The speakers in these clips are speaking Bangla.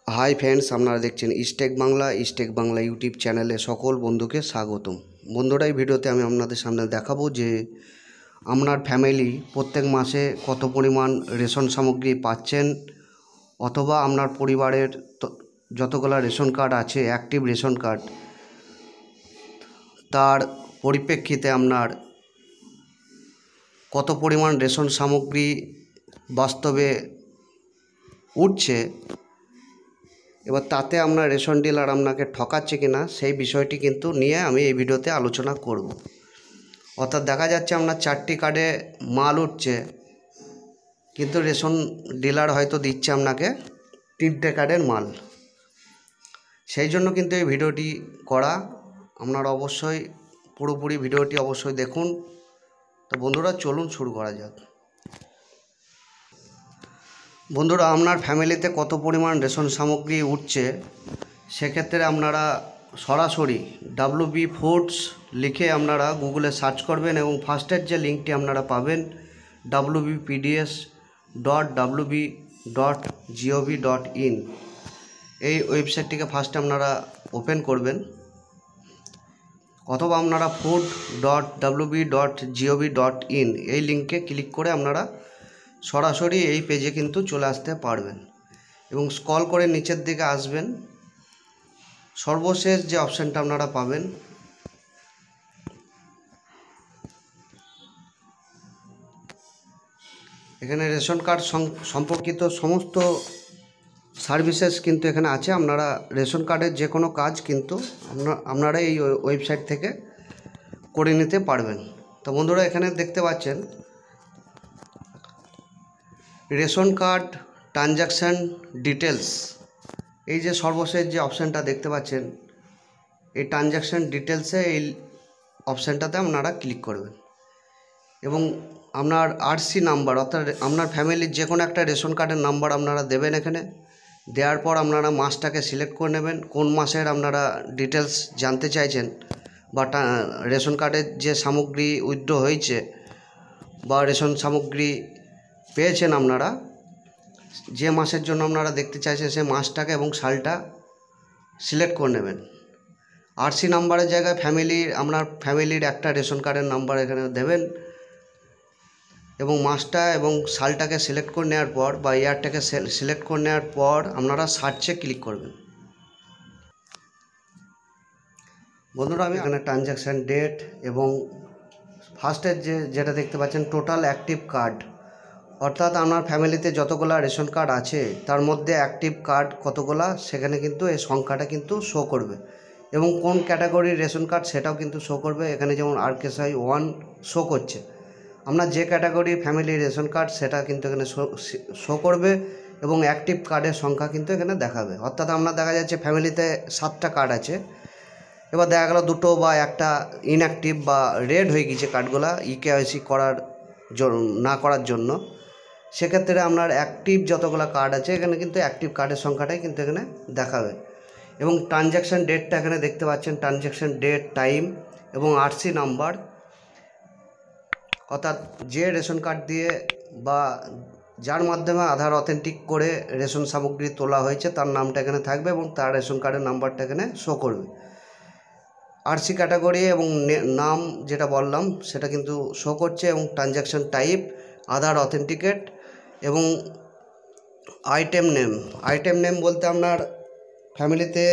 হাই ফ্রেন্ডস, আপনারা দেখছেন স্টেক বাংলা ইউটিউব চ্যানেলে সকল বন্ধুকে স্বাগতম। বন্ধুরা, এই ভিডিওতে আমি আপনাদের সামনে দেখাবো যে আপনার ফ্যামিলি প্রত্যেক মাসে কত পরিমাণ রেশন সামগ্রী পাচ্ছেন, অথবা আপনার পরিবারের যতগুলো রেশন কার্ড আছে, অ্যাক্টিভ রেশন কার্ড, তার পরিপ্রেক্ষিতে আপনার কত পরিমাণ রেশন সামগ্রী বাস্তবে উঠছে, এবার তাতে আপনার রেশন ডিলার আপনাকে ঠকাচ্ছে কিনা সেই বিষয়টি কিন্তু নিয়ে আমি এই ভিডিওতে আলোচনা করব। অর্থাৎ দেখা যাচ্ছে আপনার 4টি কার্ডে মাল উঠছে, কিন্তু রেশন ডিলার হয়তো দিচ্ছে আপনাকে 3টে কার্ডের মাল। সেই জন্য কিন্তু এই ভিডিওটি করা। আপনারা অবশ্যই পুরোপুরি ভিডিওটি অবশ্যই দেখুন। তো বন্ধুরা, চলুন শুরু করা যাক। বন্ধুরা, আপনার ফ্যামিলিতে কত পরিমাণ রেশন সামগ্রী উঠছে, সেক্ষেত্রে আপনারা সরাসরি WB ফুডস লিখে আপনারা গুগলে সার্চ করবেন এবং ফার্স্টের যে লিঙ্কটি আপনারা পাবেন wpds.wb.gov.in, এই ওয়েবসাইটটিকে ফার্স্টে আপনারা ওপেন করবেন, অথবা আপনারা food.wb.gov.in এই লিঙ্কে ক্লিক করে আপনারা সরাসরি এই পেজে কিন্তু চলে আসতে পারবেন। এবং স্ক্রল করে নিচের দিকে আসবেন, সর্বশেষ যে অপশানটা আপনারা পাবেন এখানে রেশন কার্ড সম্পর্কিত সমস্ত সার্ভিসেস কিন্তু এখানে আছে। আপনারা রেশন কার্ডের যে কোনো কাজ কিন্তু আপনারা এই ওয়েবসাইট থেকে করে নিতে পারবেন। তো বন্ধুরা, এখানে দেখতে পাচ্ছেন রেশন কার্ড ট্রানজ্যাকশান ডিটেলস, এই যে সর্বশেষ যে অপশানটা দেখতে পাচ্ছেন, এই ট্রানজ্যাকশান ডিটেলসে এই অপশানটাতে আপনারা ক্লিক করবেন এবং আপনার RC নাম্বার, অর্থাৎ আপনার ফ্যামিলির যে কোনো একটা রেশন কার্ডের নাম্বার আপনারা দেবেন। এখানে দেওয়ার পর আপনারা মাসটাকে সিলেক্ট করে নেবেন, কোন মাসের আপনারা ডিটেলস জানতে চাইছেন, বা রেশন কার্ডের যে সামগ্রী উইথড্র হয়েছে বা রেশন সামগ্রী পেয়েছেন আপনারা, যে মাসের জন্য আপনারা দেখতে চাইছেন সেই মাসটাকে এবং সালটা সিলেক্ট করে নেবেন। RC নাম্বারের জায়গায় আপনার ফ্যামিলির একটা রেশন কার্ডের নাম্বার এখানে দেবেন এবং মাসটা এবং সালটাকে সিলেক্ট করে নেওয়ার পর বা ইয়ারটাকে সিলেক্ট করে নেওয়ার পর আপনারা সার্চে ক্লিক করবেন। বন্ধুরা, আমি এখানে ট্রানজ্যাকশান ডেট এবং ফার্স্টের যেটা দেখতে পাচ্ছেন টোটাল অ্যাক্টিভ কার্ড, অর্থাৎ আপনার ফ্যামিলিতে যতগুলা রেশন কার্ড আছে তার মধ্যে অ্যাক্টিভ কার্ড কতগুলা, সেখানে কিন্তু এই সংখ্যাটা কিন্তু শো করবে এবং কোন ক্যাটাগরির রেশন কার্ড সেটাও কিন্তু শো করবে। এখানে যেমন RKSI 1 শো করছে, আপনার যে ক্যাটাগরির ফ্যামিলির রেশন কার্ড সেটা কিন্তু এখানে শো করবে এবং অ্যাক্টিভ কার্ডের সংখ্যা কিন্তু এখানে দেখাবে। অর্থাৎ আপনার দেখা যাচ্ছে ফ্যামিলিতে 7টা কার্ড আছে, এবার দেখা গেল 2টো বা একটা ইনঅ্যাক্টিভ বা রেড হয়ে গেছে কার্ডগুলা EKYC না করার জন্য। সেক্ষেত্রে আপনার অ্যাক্টিভ যতগুলো কার্ড আছে এখানে কিন্তু অ্যাক্টিভ কার্ডের সংখ্যাটাই কিন্তু এখানে দেখাবে এবং ট্রানজ্যাকশান ডেটটা এখানে দেখতে পাচ্ছেন, ট্রানজ্যাকশান ডেট, টাইম এবং RC নাম্বার, অর্থাৎ যে রেশন কার্ড দিয়ে বা যার মাধ্যমে আধার অথেন্টিক করে রেশন সামগ্রী তোলা হয়েছে তার নামটা এখানে থাকবে এবং তার রেশন কার্ডের নাম্বারটা এখানে শো করবে। RC ক্যাটাগরি এবং নাম যেটা বললাম সেটা কিন্তু শো করছে এবং ট্রানজ্যাকশান টাইপ, আধার অথেন্টিকেট এবং আইটেম নেম বলতে আপনার ফ্যামিলিতে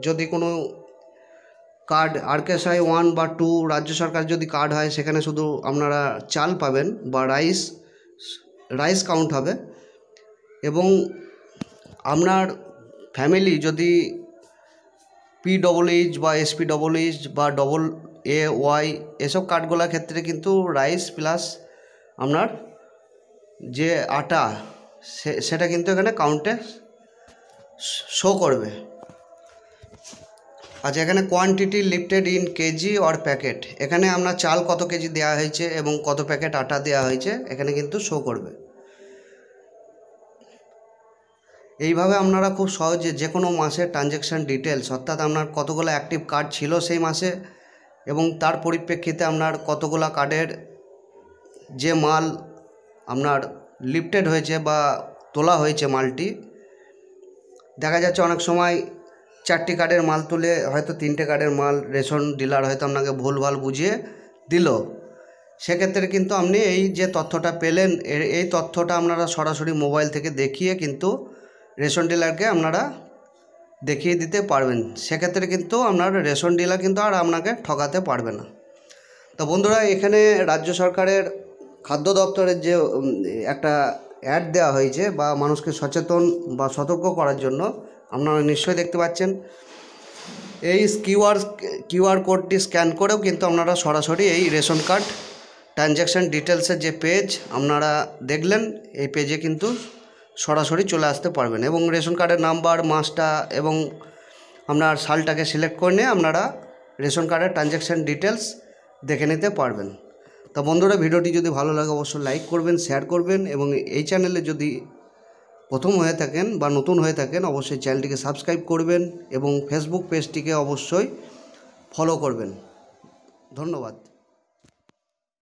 যদি কোনো কার্ড RKSI 1 বা 2 রাজ্য সরকার যদি কার্ড হয়, সেখানে শুধু আপনারা চাল পাবেন বা রাইস কাউন্ট হবে। এবং আপনার ফ্যামিলি যদি PWH বা SPWH বা AAY এসব কার্ডগুলোর ক্ষেত্রে কিন্তু রাইস প্লাস আপনার যে আটা সেটা কিন্তু এখানে কাউন্টে শো করবে। আচ্ছা, এখানে quantity lifted in KG or packet, এখানে আপনার চাল কত কেজি দেওয়া হয়েছে এবং কত প্যাকেট আটা দেওয়া হয়েছে এখানে কিন্তু শো করবে। এইভাবে আপনারা খুব সহজে যে কোনো মাসের ট্রানজ্যাকশান ডিটেলস, অর্থাৎ আপনার কতগুলো অ্যাক্টিভ কার্ড ছিল সেই মাসে এবং তার পরিপ্রেক্ষিতে আপনার কতগুলো কার্ডের যে মাল আপনার লিফটেড হয়েছে বা তোলা হয়েছে মালটি, দেখা যাচ্ছে অনেক সময় 4টি কার্ডের মাল তুলে হয়তো 3টে কার্ডের মাল রেশন ডিলার হয়তো আপনাকে ভুলভাল বুঝিয়ে দিল। সেক্ষেত্রে কিন্তু আপনি এই যে তথ্যটা পেলেন এই তথ্যটা আপনারা সরাসরি মোবাইল থেকে দেখিয়ে কিন্তু রেশন ডিলারকে আপনারা দেখিয়ে দিতে পারবেন। সেক্ষেত্রে কিন্তু আপনার রেশন ডিলার কিন্তু আর আপনাকে ঠকাতে পারবে না। তো বন্ধুরা, এখানে রাজ্য সরকারের খাদ্য দপ্তরের যে একটা অ্যাড দেওয়া হয়েছে বা মানুষকে সচেতন বা সতর্ক করার জন্য, আপনারা নিশ্চয়ই দেখতে পাচ্ছেন। এই কিউআর কোডটি স্ক্যান করেও কিন্তু আপনারা সরাসরি এই রেশন কার্ড ট্রানজ্যাকশান ডিটেলসের যে পেজ আপনারা দেখলেন, এই পেজে কিন্তু সরাসরি চলে আসতে পারবেন এবং রেশন কার্ডের নাম্বার, মাসটা এবং আপনার সালটাকে সিলেক্ট করে নিয়ে আপনারা রেশন কার্ডের ট্রানজ্যাকশান ডিটেলস দেখে নিতে পারবেন। তো বন্ধুরা, ভিডিওটি যদি ভালো লাগে অবশ্যই লাইক করবেন, শেয়ার করবেন এবং এই চ্যানেলে যদি প্রথম হয়ে থাকেন বা নতুন হয়ে থাকেন অবশ্যই চ্যানেলটিকে সাবস্ক্রাইব করবেন এবং ফেসবুক পেজটিকে অবশ্যই ফলো করবেন। ধন্যবাদ।